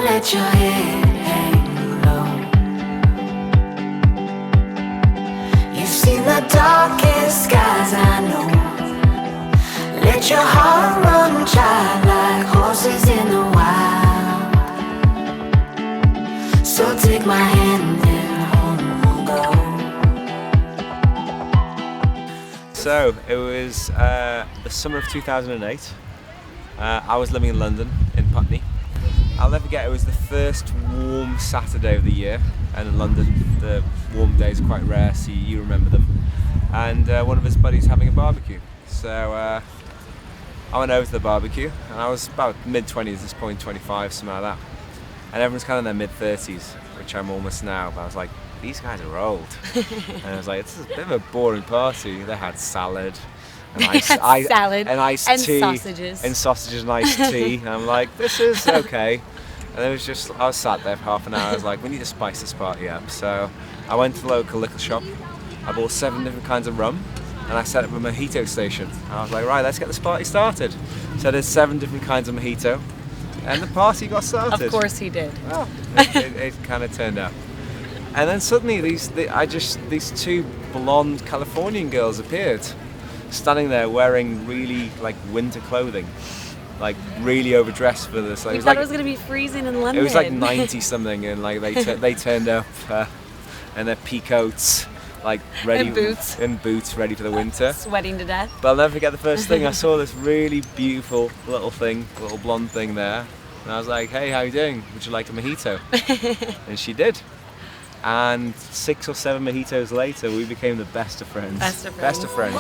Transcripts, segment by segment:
let your head hang low. You've seen the darkest skies, I know. Let your heart run child like horses in the wild. So take my hand and home we'll go. So it was the summer of 2008. I was living in London, in Putney. I'll never forget, it was the first warm Saturday of the year, and in London the warm days are quite rare, so you remember them. And one of his buddies having a barbecue. So I went over to the barbecue, and I was about mid-20s at this point, 25, something like that. And everyone's kind of in their mid-30s, which I'm almost now, but I was like, these guys are old. And I was like, it's a bit of a boring party. They had salad. And salad and iced and tea, sausages and iced tea. And I'm like, this is okay. And it was just, I was sat there for half an hour. I was like, we need to spice this party up. So I went to the local liquor shop. I bought 7 different kinds of rum, and I set up a mojito station. And I was like, right, let's get this party started. So there's 7 different kinds of mojito, and the party got started. Of course he did. Well, it kind of turned out. And then suddenly these 2 blonde Californian girls appeared, standing there wearing really like winter clothing, like really overdressed for this. Like, We thought it was going to be freezing in London. It was like 90 something, and like they turned up in their pea coats, like ready in boots, ready for the winter, sweating to death. But I'll never forget the first thing I saw. This really beautiful little blonde thing there, and I was like, "Hey, how you doing? Would you like a mojito?" And she did. And 6 or 7 mojitos later, we became the best of friends. Best of friends.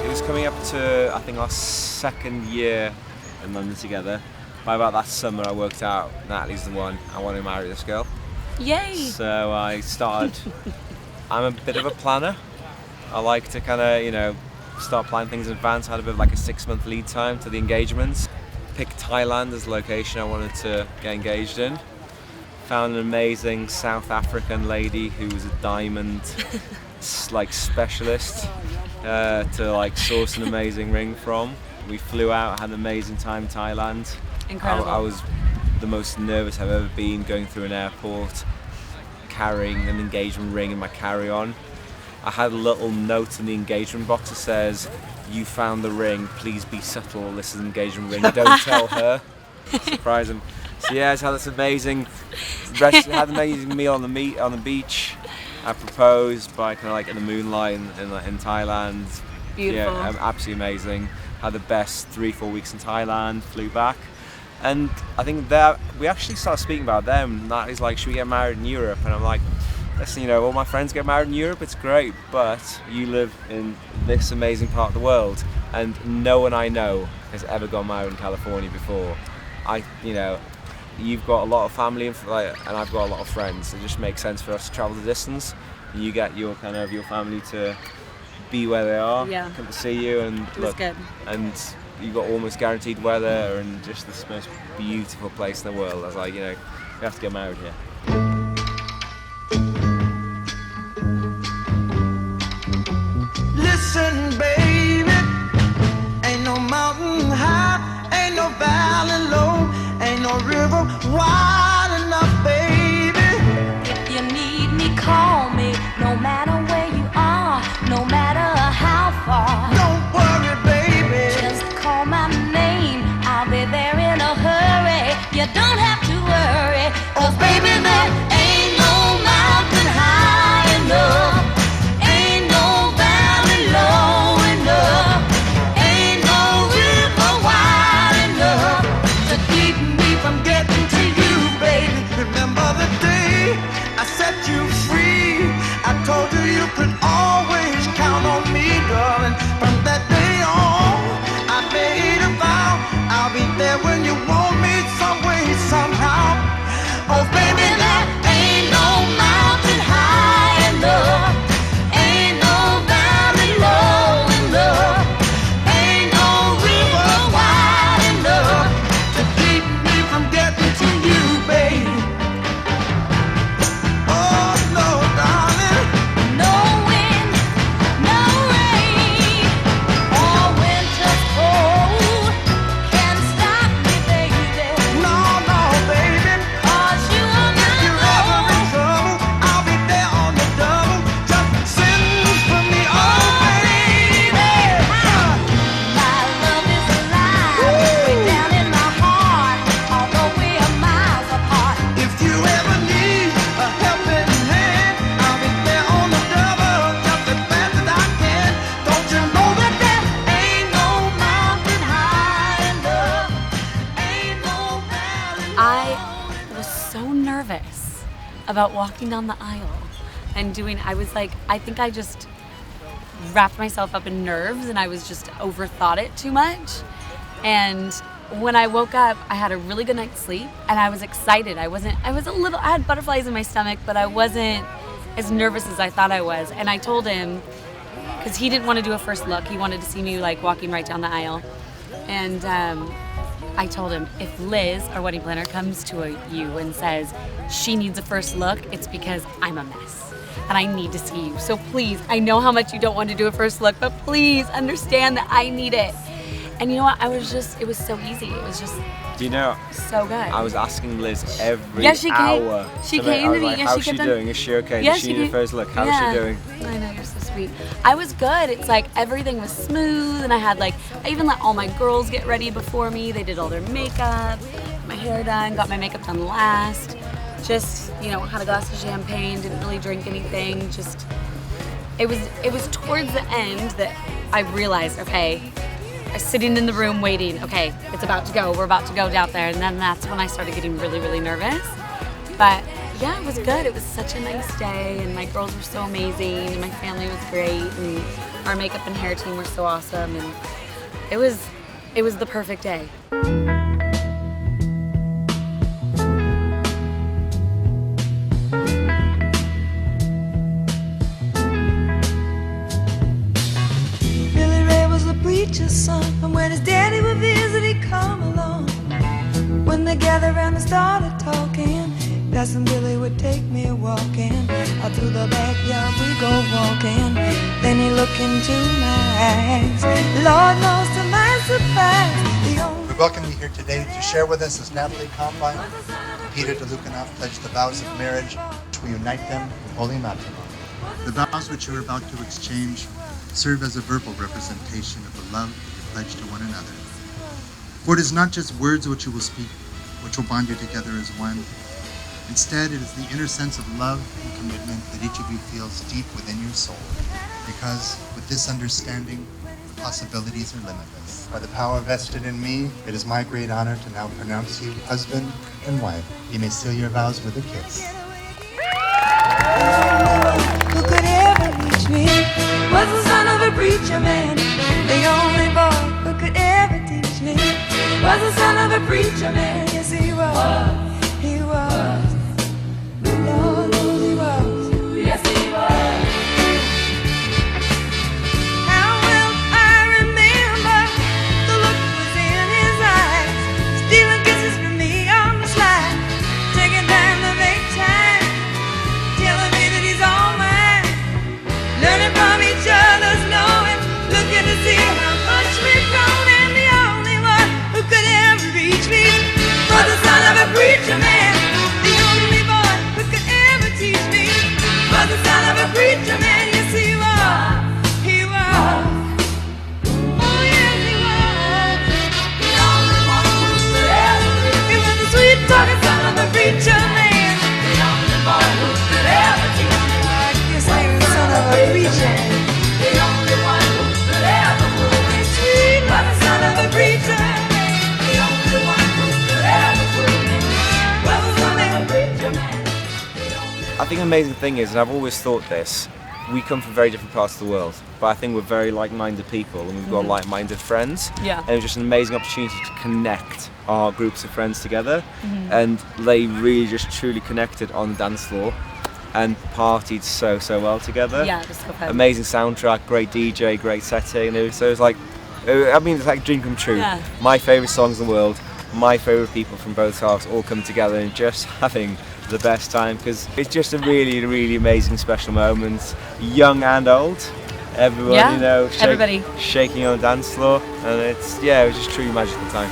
It was coming up to, I think, our 2nd year in London together. By about that summer, I worked out Natalie's the one. I want to marry this girl. Yay! So I started. I'm a bit of a planner. I like to kind of, start planning things in advance. I had a bit of like a 6-month lead time to the engagements. Picked Thailand as the location I wanted to get engaged in. Found an amazing South African lady who was a diamond specialist to like source an amazing ring from. We flew out, had an amazing time in Thailand. Incredible. I was the most nervous I've ever been going through an airport, carrying an engagement ring in my carry-on. I had a little note in the engagement box that says, "You found the ring, please be subtle, this is an engagement ring, don't tell her." Surprise him. So yeah, I just had this amazing, had an amazing meal on the beach. I proposed by kind of like in the moonlight in Thailand. Beautiful. Yeah, absolutely amazing. Had the best 3-4 weeks in Thailand, flew back. And I think that we actually started speaking about them. Natalie's like, should we get married in Europe? And I'm like, listen, all my friends get married in Europe, it's great, but you live in this amazing part of the world, and no one I know has ever got married in California before. You've got a lot of family, and I've got a lot of friends. It just makes sense for us to travel the distance. And you get your family to be where they are, come to see you, and look. Good. And you got almost guaranteed weather, and just this most beautiful place in the world. I was like, we have to get married here. Listen, baby, ain't no mountain high, ain't no valley low, ain't no river wide enough, baby. If you need me, call me, no matter where you are, no matter how far. Don't worry, baby, Just call my name, I'll be there in a hurry. You don't have to worry, 'cause baby, about walking down the aisle and I think I just wrapped myself up in nerves and I was just overthought it too much. And when I woke up, I had a really good night's sleep and I was excited. I had butterflies in my stomach, but I wasn't as nervous as I thought I was. And I told him, because he didn't want to do a first look, he wanted to see me like walking right down the aisle. And I told him, if Liz, our wedding planner, comes to you and says she needs a first look, it's because I'm a mess and I need to see you. So please, I know how much you don't want to do a first look, but please understand that I need it. And you know what? It was so easy. It was just Do you know, so good. I was asking Liz every Yeah, she came. hour. She tonight. came I was to me. like, Yeah, how's she she kept doing? Is she okay? Yeah, Does she need a first look? How's she doing? I know, you're so sweet. I was good. It's like everything was smooth, and I even let all my girls get ready before me. They did all their makeup, my hair done, got my makeup done last. Just, had a glass of champagne, didn't really drink anything. Just, it was towards the end that I realized, okay, I was sitting in the room waiting, okay, it's about to go, we're about to go down there, and then that's when I started getting really, really nervous. But yeah, it was good. It was such a nice day, and my girls were so amazing, and my family was great, and our makeup and hair team were so awesome, and it was the perfect day. Preacher's son, and when his daddy would visit, he'd come along. When they gathered around and started talking, Cousin Billy would take me walking. Out through the backyard we go walking. Then he looked into my eyes. Lord knows to my surprise. We welcome you here today to share with us as Natalie Combine and Peter DeLucanoff pledged the vows of marriage, which will unite them in holy matrimony. The vows which you are about to exchange serve as a verbal representation of the love that you pledge to one another. For it is not just words which you will speak, which will bond you together as one. Instead, it is the inner sense of love and commitment that each of you feels deep within your soul. Because with this understanding, the possibilities are limitless. By the power vested in me, it is my great honor to now pronounce you husband and wife. You may seal your vows with a kiss. Who could ever reach me was the son of a preacher man. The only boy who could ever teach me was the son of a preacher man. Yes, he was. He was. Lord knows he was. Yes, he was. How well I remember the look was in his eyes, stealing kisses from me on the slide, taking time to make time, telling me that he's all mine, learning from each other's knowing, looking to see how much we've grown. And the only one who could ever reach me was the son of a preacher man. The only boy who could ever teach me was the son of a preacher man. Yes, he was. He was. Oh, yes, he was. The only one who could ever reach me. He was the sweet talking son of a preacher man. The only boy who could ever teach me. Yes, he was the son of a preacher. The only one who could ever fool me. Sweet was the son of a preacher. The only one who could ever fool me was the son of a preacher man. I think the amazing thing is, and I've always thought this, we come from very different parts of the world, but I think we're very like-minded people and we've got like-minded friends. Yeah. And it was just an amazing opportunity to connect our groups of friends together, and they really just truly connected on the dance floor and partied so well together. Yeah, it was so fun. Amazing soundtrack, great DJ, great setting. So it was like, it's like a dream come true. Yeah. My favourite songs in the world, my favourite people from both halves all come together and just having the best time, because it's just a really, really amazing special moment. Young and old, everyone, Yeah, everybody. shaking on the dance floor, and it was just a truly magical time.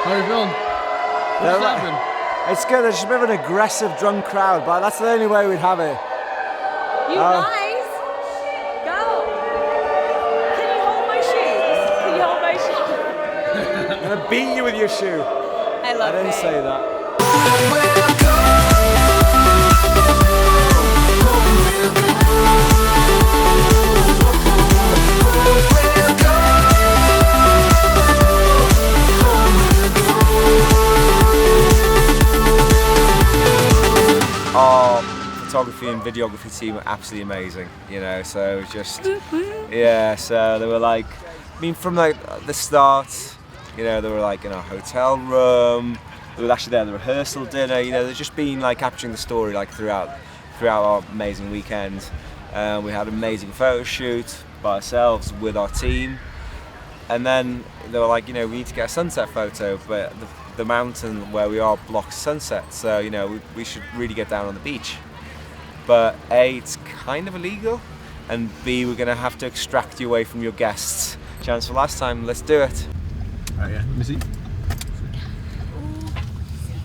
How you feeling? What's happening? It's good. There's just a bit of an aggressive, drunk crowd, but that's the only way we'd have it. You guys, go. Can you hold my shoes? Can you hold my shoes? I'm gonna beat you with your shoe. I love I didn't it. say that. photography and videography team were absolutely amazing, you know, so just, yeah, so they were like, I mean, from like the start, you know, they were like in our hotel room, they were actually there at the rehearsal dinner, you know, they've just been like capturing the story like throughout our amazing weekend. We had an amazing photo shoot by ourselves with our team, and then they were like, you know, we need to get a sunset photo, but the mountain where we are blocks sunset, so you know we should really get down on the beach. But A, it's kind of illegal, and B, we're gonna have to extract you away from your guests. Chance for last time, let's do it. Alright, yeah. Let me see.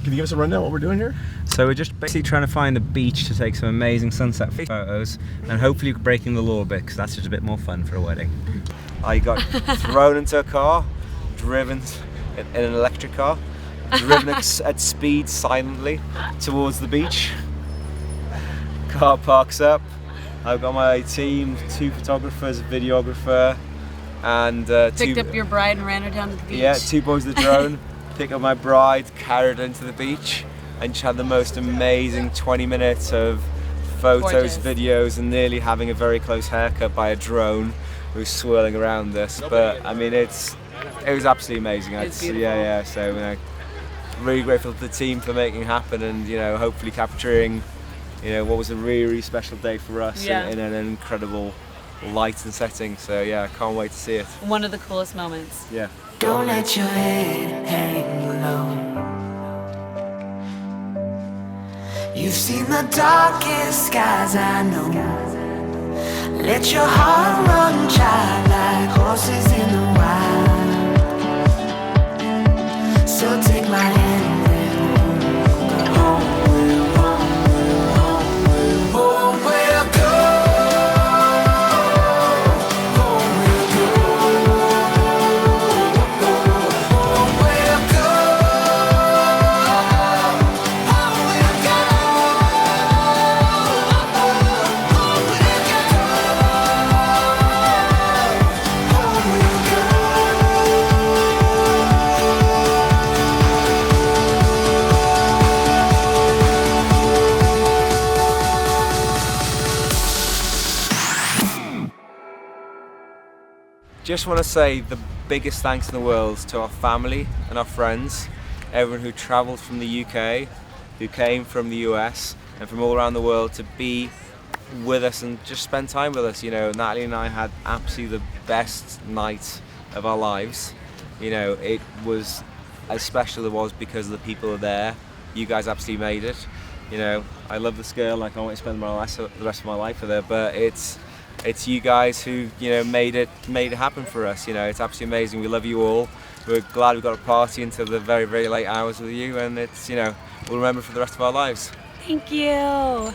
Can you give us a rundown what we're doing here? So we're just basically trying to find a beach to take some amazing sunset photos, and hopefully breaking the law a bit, because that's just a bit more fun for a wedding. I got thrown into a car, driven in an electric car, driven at speed silently towards the beach. Car parks up. I've got my team, 2 photographers, a videographer, and Picked up your bride and ran her down to the beach. Yeah, 2 boys with the drone. Pick up my bride, carried her into the beach, and just had the most amazing 20 minutes of photos, Gorgeous. videos, and nearly having a very close haircut by a drone who was swirling around us. But I mean, it was absolutely amazing. It's beautiful. Yeah. So you know, really grateful to the team for making it happen, and you know, hopefully capturing, you know, what was a really, really special day for us in an incredible light and setting. So yeah, I can't wait to see it. One of the coolest moments. Yeah. Don't let your head hang low. You've seen the darkest skies, I know. Let your heart run, child, like horses in the wild. So take my hand and home we'll go. Home we'll go. Home we'll go. Home we'll go. Just want to say the biggest thanks in the world to our family and our friends, everyone who travelled from the UK, who came from the US and from all around the world to be with us and just spend time with us. You know, Natalie and I had absolutely the best night of our lives. You know, it was as special as it was because the people are there. You guys absolutely made it. You know, I love this girl, like I want to spend the rest of my life with her, but it's you guys who, you know, made it happen for us. You know, it's absolutely amazing. We love you all. We're glad we got a party until the very, very late hours with you, and it's, you know, we'll remember for the rest of our lives. Thank you.